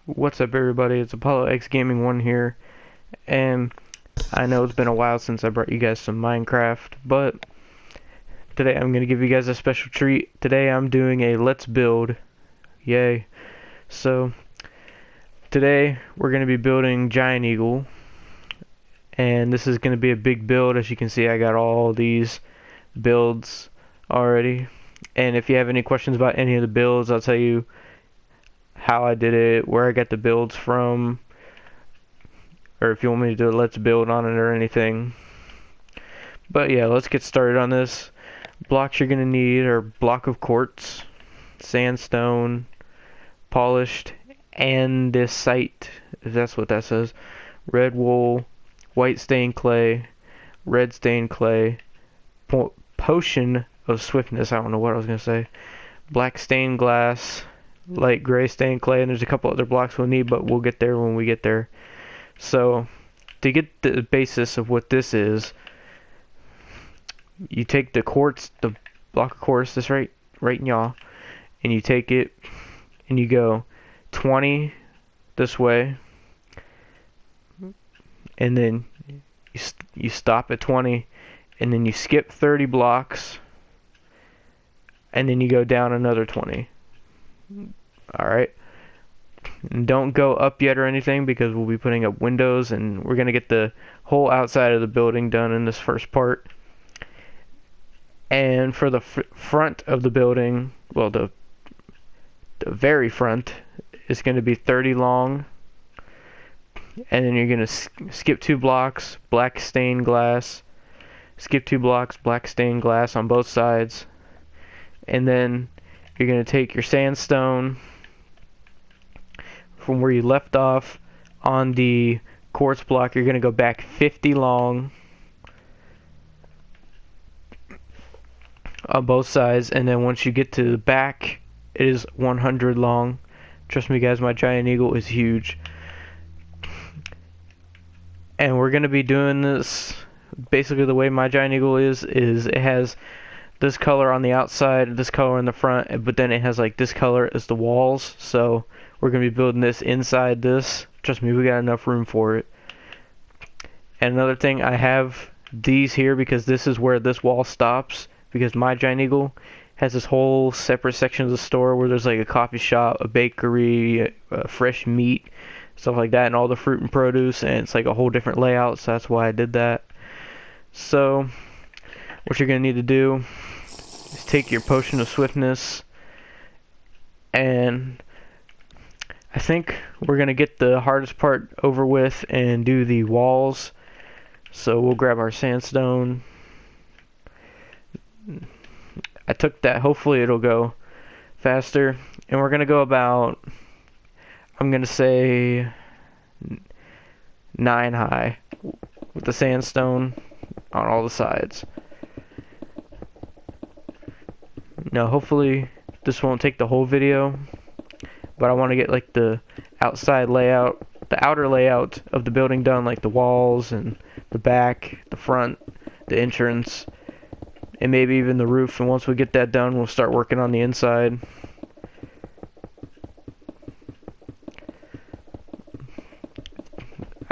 What's up, everybody? It's Apollo X Gaming 1 here, and I know it's been a while since I brought you guys some Minecraft, but today I'm going to give you guys a special treat. Today I'm doing a Let's Build. Yay. So, today we're going to be building Giant Eagle, and this is going to be a big build. As you can see, I got all these builds already, and if you have any questions about any of the builds, I'll tell you how I did it, where I got the builds from, or if you want me to do a let's build on it or anything. But yeah, let's get started on this. Blocks you're gonna need are block of quartz, sandstone, polished andesite, if that's what that says, red wool, white stained clay, red stained clay, potion of swiftness, I don't know what I was gonna say, black stained glass, light gray stained clay, and there's a couple other blocks we'll need, but we'll get there when we get there. So, to get the basis of what this is, you take the quartz, the block of quartz, this right in y'all, and you take it and you go 20 this way, and then you stop at 20, and then you skip 30 blocks, and then you go down another 20. Alright, and don't go up yet or anything, because we'll be putting up windows and we're going to get the whole outside of the building done in this first part. And for the front of the building, well, the very front is going to be 30 long, and then you're going to skip 2 blocks, black stained glass, skip 2 blocks, black stained glass on both sides, and then you're going to take your sandstone from where you left off on the quartz block. You're going to go back 50 long on both sides, and then once you get to the back, it is 100 long. Trust me, guys, my Giant Eagle is huge. And we're going to be doing this basically the way my Giant Eagle is it has this color on the outside, this color in the front, but then it has like this color as the walls. So we're going to be building this inside this. Trust me, we got enough room for it. And another thing, I have these here because this is where this wall stops, because my Giant Eagle has this whole separate section of the store where there's like a coffee shop, a bakery, fresh meat, stuff like that, and all the fruit and produce, and it's like a whole different layout, so that's why I did that. So what you're going to need to do is take your potion of swiftness, and I think we're going to get the hardest part over with and do the walls. So we'll grab our sandstone. I took that, hopefully it'll go faster, and we're going to go about, I'm going to say 9 high with the sandstone on all the sides. Now hopefully this won't take the whole video, but I want to get like the outside layout, the outer layout of the building done, like the walls and the back, the front, the entrance, and maybe even the roof. And once we get that done, we'll start working on the inside.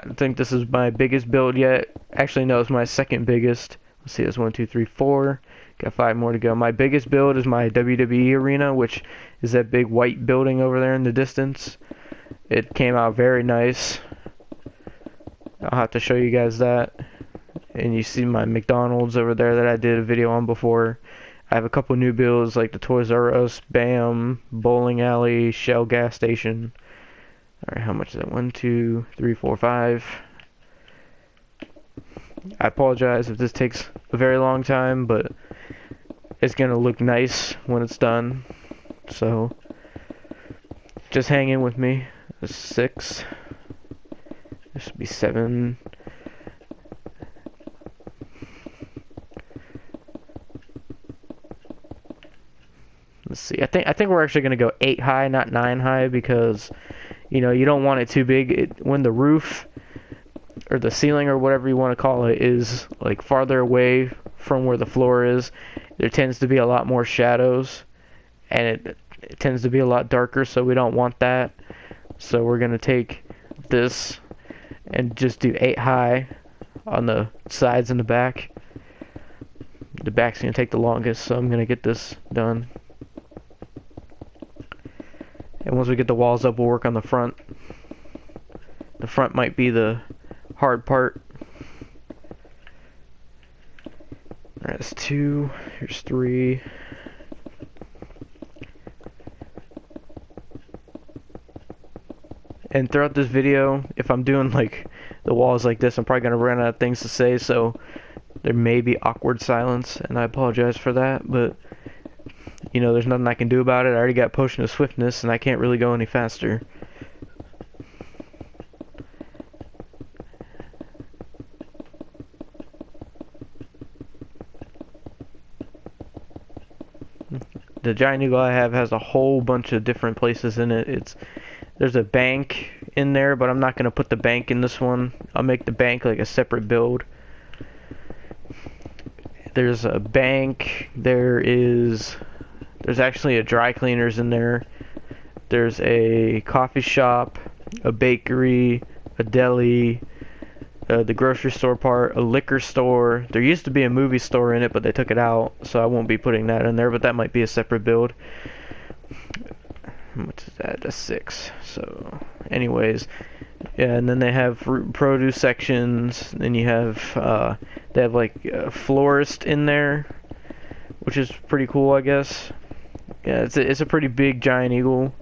I think this is my biggest build yet. Actually, no, it's my second biggest. Let's see, it's 1, 2, 3, 4. Got 5 more to go. My biggest build is my WWE arena, which is that big white building over there in the distance. It came out very nice. I'll have to show you guys that. And you see my McDonald's over there that I did a video on before. I have a couple new builds like the Toys R Us, BAM, bowling alley, Shell gas station. Alright, how much is that? 1, 2, 3, 4, 5. I apologize if this takes a very long time, but it's gonna look nice when it's done. So just hang in with me. There's 6. There should be 7. Let's see. I think we're actually gonna go 8 high, not 9 high, because you know you don't want it too big. When the roof or the ceiling or whatever you want to call it is like farther away from where the floor is, there tends to be a lot more shadows, and it tends to be a lot darker, so we don't want that. So we're gonna take this and just do 8 high on the sides and the back. The back's gonna take the longest, so I'm gonna get this done. And once we get the walls up, we'll work on the front. The front might be the hard part. Alright, that's 2. Here's 3. And throughout this video, if I'm doing like the walls like this, I'm probably gonna run out of things to say, so there may be awkward silence, and I apologize for that, but you know, there's nothing I can do about it. I already got potion of swiftness, and I can't really go any faster. The giant eagle I have has a whole bunch of different places in it. There's a bank in there, but I'm not gonna put the bank in this one. I'll make the bank like a separate build. There's a bank. There's actually a dry cleaners in there. There's a coffee shop, a bakery, a deli, the grocery store part, a liquor store. There used to be a movie store in it, but they took it out, so I won't be putting that in there, but that might be a separate build. How much is that? That's 6. So, anyways, yeah, and then they have fruit and produce sections. Then you have, they have like a florist in there, which is pretty cool, I guess. Yeah, it's a pretty big giant eagle.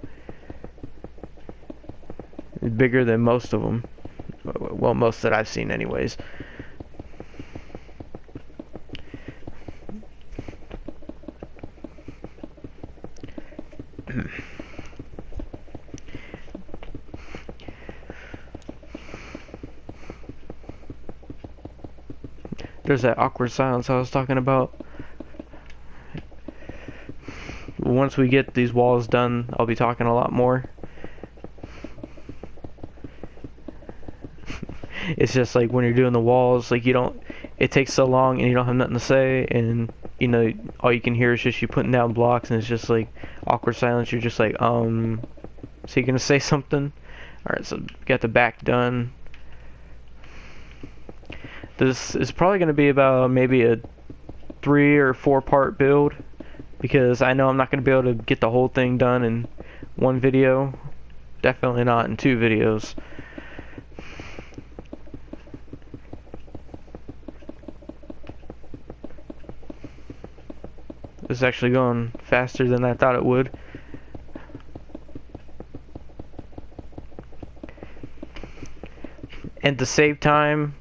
It's bigger than most of them. Well, most that I've seen anyways. There's that awkward silence I was talking about. Once we get these walls done, I'll be talking a lot more. It's just like when you're doing the walls, like it takes so long and you don't have nothing to say, and you know, all you can hear is just you putting down blocks, and it's just like awkward silence. You're just like, so you gonna say something? Alright, so got the back done. This is probably gonna be about maybe a 3 or 4 part build, because I know I'm not gonna be able to get the whole thing done in one video. Definitely not in 2 videos. This is actually going faster than I thought it would. And to save time,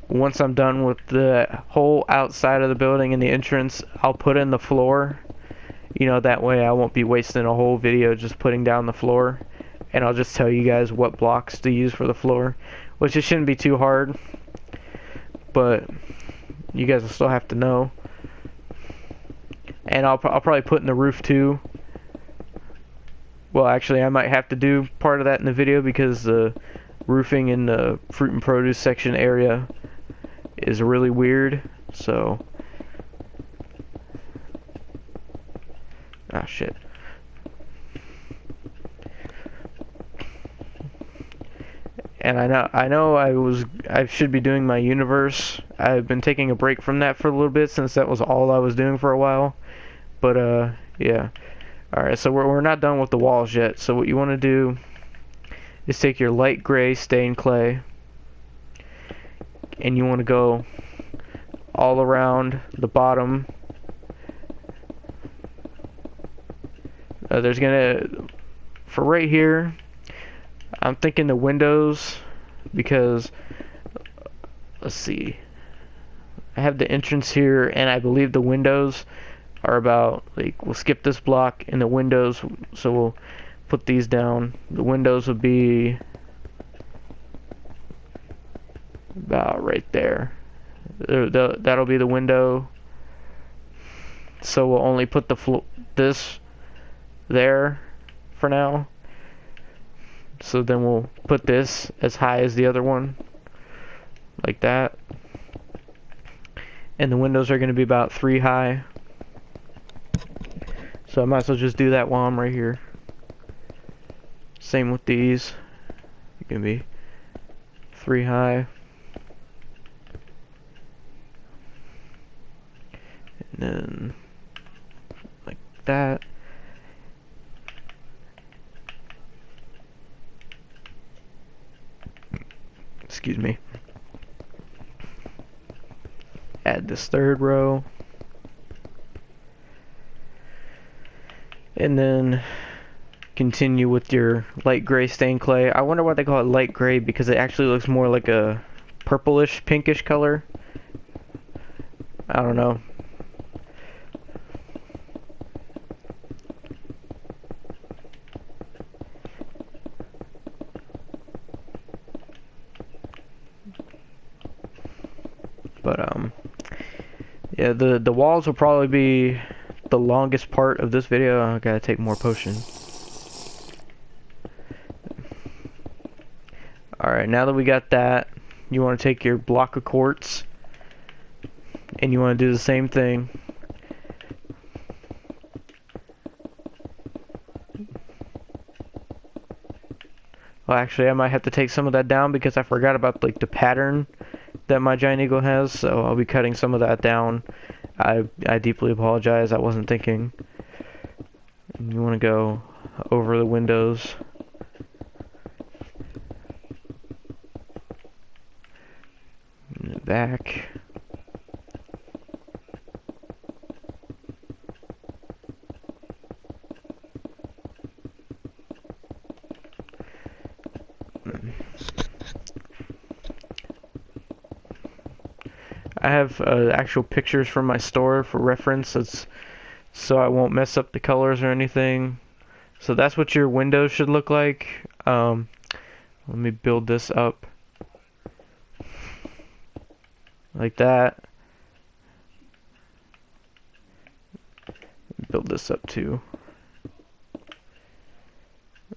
once I'm done with the whole outside of the building and the entrance, I'll put in the floor. You know, that way I won't be wasting a whole video just putting down the floor. And I'll just tell you guys what blocks to use for the floor, which it shouldn't be too hard, but you guys will still have to know. And I'll probably put in the roof too. Well, actually, I might have to do part of that in the video, because the roofing in the fruit and produce section area is really weird. So, ah, shit. And I know I should be doing my universe. I've been taking a break from that for a little bit, since that was all I was doing for a while. But yeah. Alright, so we're not done with the walls yet. So what you want to do is take your light gray stained clay, and you want to go all around the bottom. There's gonna, for right here, I'm thinking the windows, because let's see, I have the entrance here, and I believe the windows are about, like, we'll skip this block and the windows, so we'll put these down. The windows will be about right there. That'll be the window. So we'll only put this there for now. So then we'll put this as high as the other one, like that. And the windows are going to be about 3 high. So I might as well just do that while I'm right here. Same with these. You can be 3 high. And then like that. Excuse me. Add this third row. And then continue with your light gray stained clay. I wonder why they call it light gray, because it actually looks more like a purplish, pinkish color. I don't know. But yeah, the walls will probably be the longest part of this video. I gotta take more potion. Alright, now that we got that, you want to take your block of quartz and you want to do the same thing. Well, actually, I might have to take some of that down because I forgot about like the pattern that my giant eagle has, so I'll be cutting some of that down. I deeply apologize, I wasn't thinking. You want to go over the windows. In the back. I have actual pictures from my store for reference, so I won't mess up the colors or anything. So that's what your windows should look like. Let me build this up like that. Build this up too.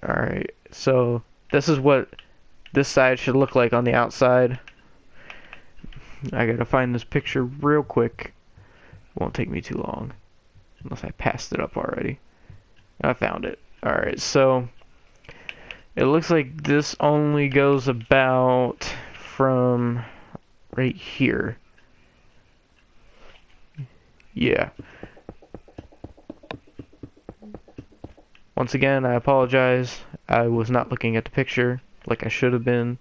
Alright, so this is what this side should look like on the outside. I gotta find this picture real quick. Won't take me too long. Unless I passed it up already. I found it. Alright, so it looks like this only goes about from right here. Yeah. Once again, I apologize. I was not looking at the picture like I should have been.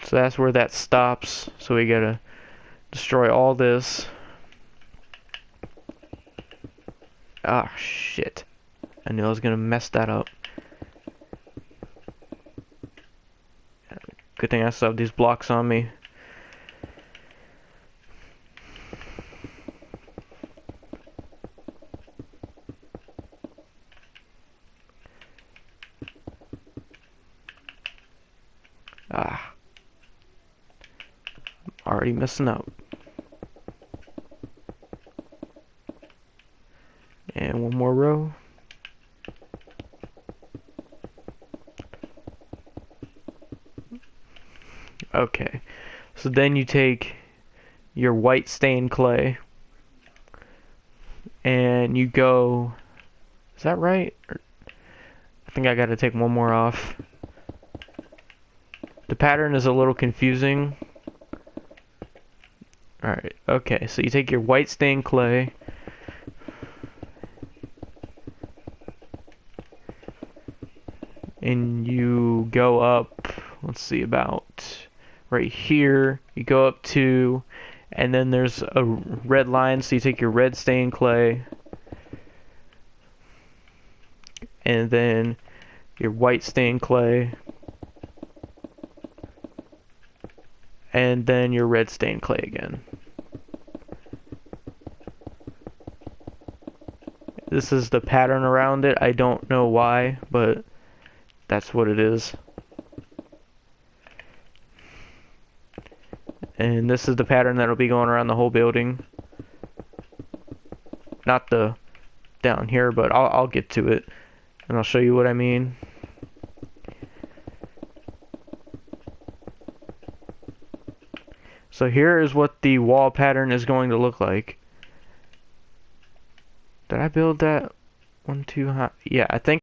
So that's where that stops. So we gotta destroy all this. Ah, shit. I knew I was gonna mess that up. Good thing I still have these blocks on me. Ah. Already messing up. And one more row. Okay. So then you take your white stained clay and you go, is that right? I think I gotta take one more off. The pattern is a little confusing. Alright, okay, so you take your white stained clay and you go up, let's see, about right here. You go up to, and then there's a red line, so you take your red stained clay and then your white stained clay and then your red stained clay again. This is the pattern around it. I don't know why, but that's what it is. And this is the pattern that'll be going around the whole building. Not the down here, but I'll get to it and I'll show you what I mean. So here is what the wall pattern is going to look like. Did I build that one too high? Yeah, I think